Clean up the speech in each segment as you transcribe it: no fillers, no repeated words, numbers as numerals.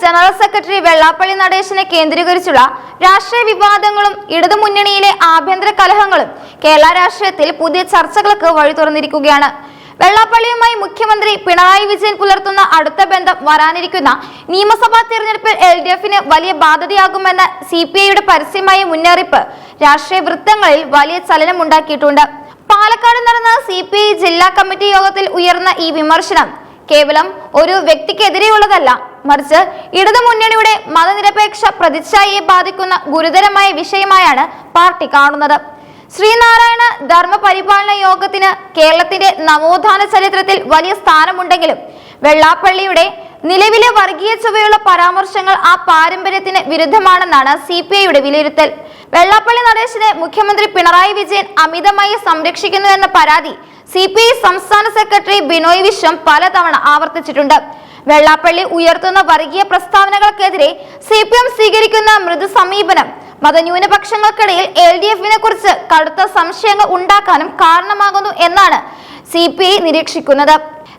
General secretary Vellappally നടേശനെ കേന്ദ്രീകരിച്ചുള്ള രാഷ്ട്രീയ വിവാദങ്ങളും ഇടതുമുന്നണിയിലെ ആഭ്യന്തര കലഹങ്ങളും കേരള രാഷ്ട്രീയത്തിൽ പുതിയ ചർച്ചകൾക്ക് വഴി തുറന്നിരിക്കുകയാണ്. വെള്ളാപ്പള്ളിയുമായി മുഖ്യമന്ത്രി പിണറായി വിജയൻ പുലർത്തുന്ന അടുത്ത ബന്ധം വരാനിരിക്കുന്ന നിയമസഭാ തെരഞ്ഞെടുപ്പിൽ LDFന് വലിയ ബാധ്യതയാകുമെന്ന CPIയുടെ പരസ്യമായ മുന്നറിയിപ്പ് രാഷ്ട്രീയ വൃത്തങ്ങളിൽ വലിയ ചലനമുണ്ടാക്കിയിട്ടുണ്ട്. പാലക്കാട് നടന്ന CPI ജില്ലാ കമ്മിറ്റി യോഗത്തിൽ ഉയർന്ന ഈ വിമർശനം കേവലം ഒരു വ്യക്തിക്കെതിരെയുള്ളതല്ല, മറിച്ച് ഇടതുമുന്നണിയുടെ മതനിരപേക്ഷ പ്രതിച്ഛായയെ ബാധിക്കുന്ന ഗുരുതരമായ വിഷയമായാണ് പാർട്ടി കാണുന്നത്. ശ്രീനാരായണ ധർമ്മപരിപാലന യോഗത്തിന് കേരളത്തിന്റെ നവോത്ഥാന ചരിത്രത്തിൽ വലിയ സ്ഥാനമുണ്ടെങ്കിലും വെള്ളാപ്പള്ളിയുടെ നിലവിലെ വർഗീയ ചുവയുള്ള പരാമർശങ്ങൾ ആ പാരമ്പര്യത്തിന് വിരുദ്ധമാണെന്നാണ് CPIയുടെ വിലയിരുത്തൽ. വെള്ളാപ്പള്ളി നടേശനെ മുഖ്യമന്ത്രി പിണറായി വിജയൻ അമിതമായി സംരക്ഷിക്കുന്നു എന്ന പരാതി CPI സംസ്ഥാന സെക്രട്ടറി ബിനോയ് വിശ്വം പലതവണ ആവർത്തിച്ചിട്ടുണ്ട്. വെള്ളാപ്പള്ളി ഉയർത്തുന്ന വർഗീയ പ്രസ്താവനകൾക്കെതിരെ CPM സ്വീകരിക്കുന്ന മൃദു സമീപനം മതന്യൂനപക്ഷങ്ങൾക്കിടയിൽ LDFനെ കുറിച്ച് കടുത്ത സംശയങ്ങൾ ഉണ്ടാക്കാനും കാരണമാകുന്നു എന്നാണ് CPI നിരീക്ഷിക്കുന്നത്.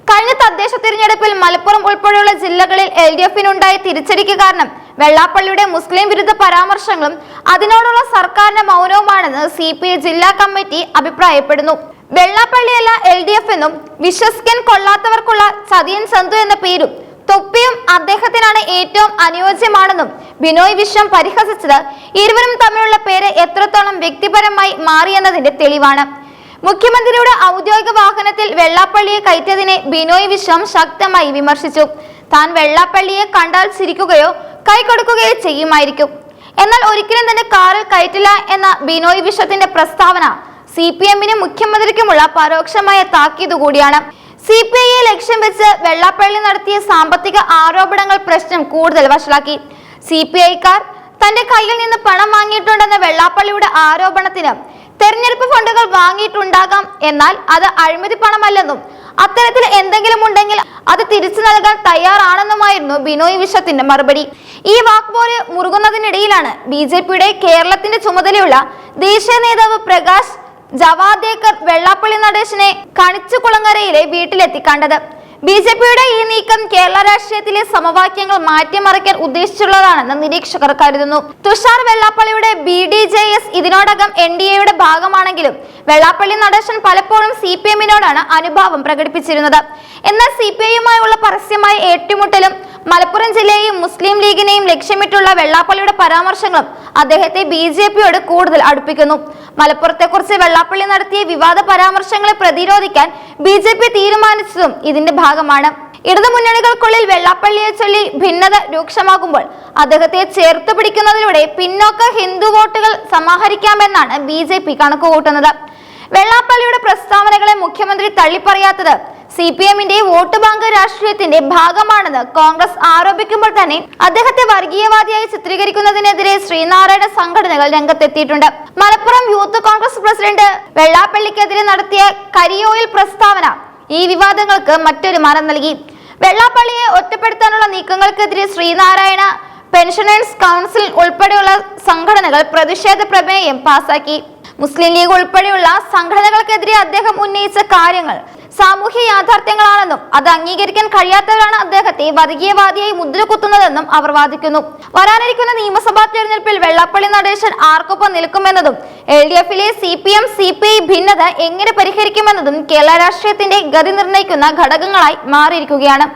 കഴിഞ്ഞ തദ്ദേശ തിരഞ്ഞെടുപ്പിൽ മലപ്പുറം ഉൾപ്പെടെയുള്ള ജില്ലകളിൽ LDFനുണ്ടായ തിരിച്ചടിക്ക് കാരണം വെള്ളാപ്പള്ളിയുടെ മുസ്ലിം വിരുദ്ധ പരാമർശങ്ങളും അതിനോടുള്ള സർക്കാരിന്റെ മൗനവുമാണെന്ന് CPI ജില്ലാ കമ്മിറ്റി അഭിപ്രായപ്പെടുന്നു. വെള്ളാപ്പള്ളിയല്ല LDF എന്നും വിശ്വസിക്കാൻ കൊള്ളാത്തവർക്കുള്ള ചതിയൻ ചന്തു എന്ന പേരും തൊപ്പിയും അദ്ദേഹത്തിനാണ് ഏറ്റവും അനുയോജ്യമാണെന്നും ബിനോയ് വിശ്വം പരിഹസിച്ചത് ഇരുവരും തമ്മിലുള്ള പേര് എത്രത്തോളം വ്യക്തിപരമായി മാറിയെന്നതിന്റെ തെളിവാണ്. മുഖ്യമന്ത്രിയുടെ ഔദ്യോഗിക വാഹനത്തിൽ വെള്ളാപ്പള്ളിയെ കയറ്റിയതിനെ ബിനോയ് വിശ്വം ശക്തമായി വിമർശിച്ചു. താൻ വെള്ളാപ്പള്ളിയെ കണ്ടാൽ ചിരിക്കുകയോ കൈ കൊടുക്കുകയോ ചെയ്യുമായിരിക്കും, എന്നാൽ ഒരിക്കലും തന്നെ കാറിൽ കയറ്റില്ല എന്ന ബിനോയ് വിശ്വത്തിന്റെ പ്രസ്താവന CPMനും മുഖ്യമന്ത്രിക്കുമുള്ള പരോക്ഷമായ താക്കീത് കൂടിയാണ്. CPIയെ ലക്ഷ്യം വെച്ച് വെള്ളാപ്പള്ളി നടത്തിയ സാമ്പത്തിക ആരോപണങ്ങൾ പ്രശ്നം കൂടുതൽ വഷളാക്കി. CPIക്കാർ തന്റെ കയ്യിൽ നിന്ന് പണം വാങ്ങിയിട്ടുണ്ടെന്ന വെള്ളാപ്പള്ളിയുടെ ആരോപണത്തിന് തെരഞ്ഞെടുപ്പ് ഫണ്ടുകൾ വാങ്ങിയിട്ടുണ്ടാകാം, എന്നാൽ അത് അഴിമതി പണമല്ലെന്നും അത്തരത്തിൽ എന്തെങ്കിലും ഉണ്ടെങ്കിൽ അത് തിരിച്ചു നൽകാൻ തയ്യാറാണെന്നുമായിരുന്നു ബിനോയ് വിശ്വത്തിന്റെ മറുപടി. ഈ വാക്പോര് മുറുകുന്നതിനിടയിലാണ് BJPയുടെ കേരളത്തിന്റെ ചുമതലയുള്ള ദേശീയ നേതാവ് പ്രകാശ് ജവാദേക്കർ വെള്ളാപ്പള്ളി നടേശനെ കണിച്ചുകുളങ്ങരയിലെ വീട്ടിലെത്തി കണ്ടത്. BJPയുടെ ഈ നീക്കം കേരള രാഷ്ട്രീയത്തിലെ സമവാക്യങ്ങൾ മാറ്റിമറിക്കാൻ ഉദ്ദേശിച്ചുള്ളതാണെന്ന് നിരീക്ഷകർ കരുതുന്നു. തുഷാർ വെള്ളാപ്പള്ളിയുടെ BDJS ഇതിനോടകം NDAയുടെ ഭാഗമാണെങ്കിലും വെള്ളാപ്പള്ളി നടേശൻ പലപ്പോഴും CPMനോടാണ് അനുഭാവം പ്രകടിപ്പിച്ചിരുന്നത്. എന്നാൽ CPIയുമായുള്ള പരസ്യമായ ഏറ്റുമുട്ടലും മലപ്പുറം ജില്ലയെയും മുസ്ലിം ലീഗിനെയും ലക്ഷ്യമിട്ടുള്ള വെള്ളാപ്പള്ളിയുടെ പരാമർശങ്ങളും അദ്ദേഹത്തെ BJPയോട് കൂടുതൽ അടുപ്പിക്കുന്നു. മലപ്പുറത്തെക്കുറിച്ച് വെള്ളാപ്പള്ളി നടത്തിയ വിവാദ പരാമർശങ്ങളെ പ്രതിരോധിക്കാൻ BJP തീരുമാനിച്ചതും ഇതിന്റെ ഭാഗമാണ്. ഇടതുമുന്നണികൾക്കുള്ളിൽ വെള്ളാപ്പള്ളിയെ ചൊല്ലി ഭിന്നത രൂക്ഷമാകുമ്പോൾ അദ്ദേഹത്തെ ചേർത്ത് പിടിക്കുന്നതിലൂടെ പിന്നോക്ക ഹിന്ദു വോട്ടുകൾ സമാഹരിക്കാമെന്നാണ് BJP കണക്കുകൂട്ടുന്നത്. വെള്ളാപ്പള്ളിയുടെ പ്രസ്താവനകളെ മുഖ്യമന്ത്രി തള്ളിപ്പറയാത്തത് CPMന്റെ വോട്ട് ബാങ്ക് രാഷ്ട്രീയത്തിന്റെ ഭാഗമാണെന്ന് കോൺഗ്രസ് ആരോപിക്കുമ്പോൾ തന്നെ അദ്ദേഹത്തെ വർഗീയവാദിയായി ചിത്രീകരിക്കുന്നതിനെതിരെ ശ്രീനാരായണ സംഘടനകൾ രംഗത്തെത്തിയിട്ടുണ്ട്. മലപ്പുറം യൂത്ത് കോൺഗ്രസ് പ്രസിഡന്റ് വെള്ളാപ്പള്ളിക്കെതിരെ നടത്തിയ കരിയോയിൽ പ്രസ്താവന ഈ വിവാദങ്ങൾക്ക് മറ്റൊരു മാനം നൽകി. വെള്ളാപ്പള്ളിയെ ഒറ്റപ്പെടുത്താനുള്ള നീക്കങ്ങൾക്കെതിരെ ശ്രീനാരായണ പെൻഷനേഴ്സ് കൗൺസിൽ ഉൾപ്പെടെയുള്ള സംഘടനകൾ പ്രതിഷേധ പ്രമേയം പാസാക്കി. മുസ്ലിം ലീഗ് ഉൾപ്പെടെയുള്ള സംഘടനകൾക്കെതിരെ അദ്ദേഹം ഉന്നയിച്ച കാര്യങ്ങൾ സാമൂഹ്യ യാഥാർത്ഥ്യങ്ങളാണെന്നും അത് അംഗീകരിക്കാൻ കഴിയാത്തവരാണ് അദ്ദേഹത്തെ വർഗീയവാദിയായി മുദ്രകുത്തുന്നതെന്നും അവർ വാദിക്കുന്നു. വരാനിരിക്കുന്ന നിയമസഭാ തെരഞ്ഞെടുപ്പിൽ വെള്ളാപ്പള്ളി നടേശൻ ആർക്കൊപ്പം നിൽക്കുമെന്നതും LDFലെ CPM CPI ഭിന്നത എങ്ങനെ പരിഹരിക്കുമെന്നതും കേരള രാഷ്ട്രീയത്തിന്റെ ഗതി നിർണ്ണയിക്കുന്ന ഘടകങ്ങളായി മാറിയിരിക്കുകയാണ്.